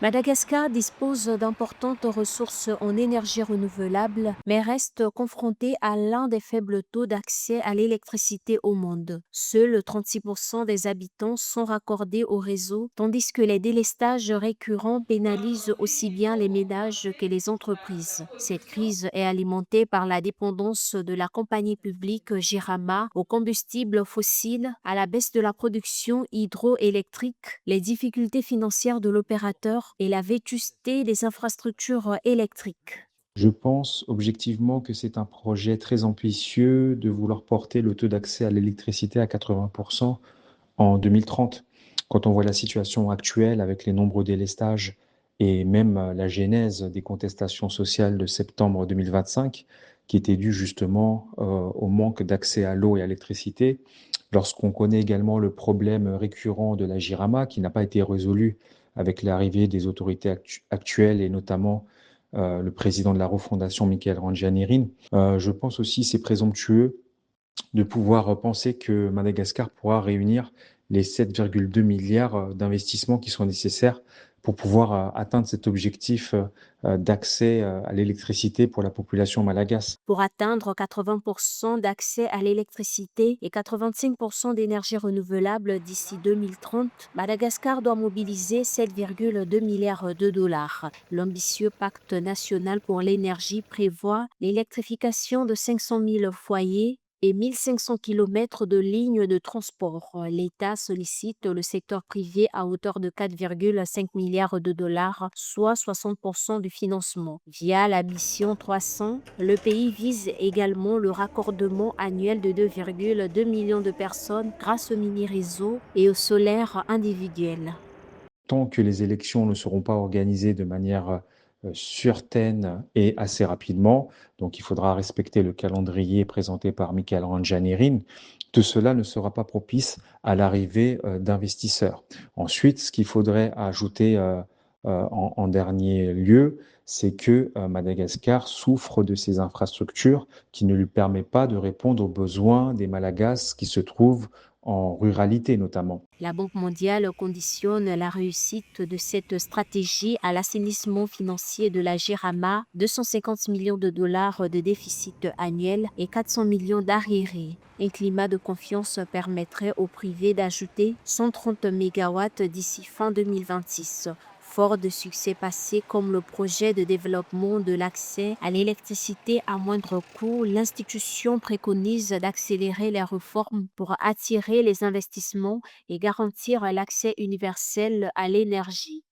Madagascar dispose d'importantes ressources en énergie renouvelable, mais reste confronté à l'un des faibles taux d'accès à l'électricité au monde. Seuls 36% des habitants sont raccordés au réseau, tandis que les délestages récurrents pénalisent aussi bien les ménages que les entreprises. Cette crise est alimentée par la dépendance de la compagnie publique Jirama aux combustibles fossiles, à la baisse de la production hydroélectrique, les difficultés financières de l'opérateur et la vétusté des infrastructures électriques. Je pense objectivement que c'est un projet très ambitieux de vouloir porter le taux d'accès à l'électricité à 80% en 2030. Quand on voit la situation actuelle avec les nombreux délestages et même la genèse des contestations sociales de septembre 2025, qui étaient dues justement au manque d'accès à l'eau et à l'électricité, lorsqu'on connaît également le problème récurrent de la Jirama, qui n'a pas été résolu avec l'arrivée des autorités actuelles et notamment le président de la refondation, Michael Randjanirin, je pense aussi c'est présomptueux de pouvoir penser que Madagascar pourra réunir les 7,2 milliards d'investissements qui sont nécessaires pour pouvoir atteindre cet objectif d'accès à l'électricité pour la population malagasse. Pour atteindre 80% d'accès à l'électricité et 85% d'énergie renouvelable d'ici 2030, Madagascar doit mobiliser 7,2 milliards de dollars. L'ambitieux pacte national pour l'énergie prévoit l'électrification de 500 000 foyers et 1500 km de lignes de transport. L'État sollicite le secteur privé à hauteur de 4,5 milliards de dollars, soit 60% du financement. Via la mission 300, le pays vise également le raccordement annuel de 2,2 millions de personnes grâce au mini-réseau et au solaire individuel. Tant que les élections ne seront pas organisées de manière certaine et assez rapidement, donc il faudra respecter le calendrier présenté par Michael Randjanirin, tout cela ne sera pas propice à l'arrivée d'investisseurs. Ensuite, ce qu'il faudrait ajouter en dernier lieu, c'est que Madagascar souffre de ces infrastructures qui ne lui permettent pas de répondre aux besoins des Malagasy qui se trouvent en ruralité notamment. La Banque mondiale conditionne la réussite de cette stratégie à l'assainissement financier de la Jirama, 250 millions de dollars de déficit annuel et 400 millions d'arriérés. Un climat de confiance permettrait au privé d'ajouter 130 mégawatts d'ici fin 2026. Fort de succès passés comme le projet de développement de l'accès à l'électricité à moindre coût, l'institution préconise d'accélérer les réformes pour attirer les investissements et garantir l'accès universel à l'énergie.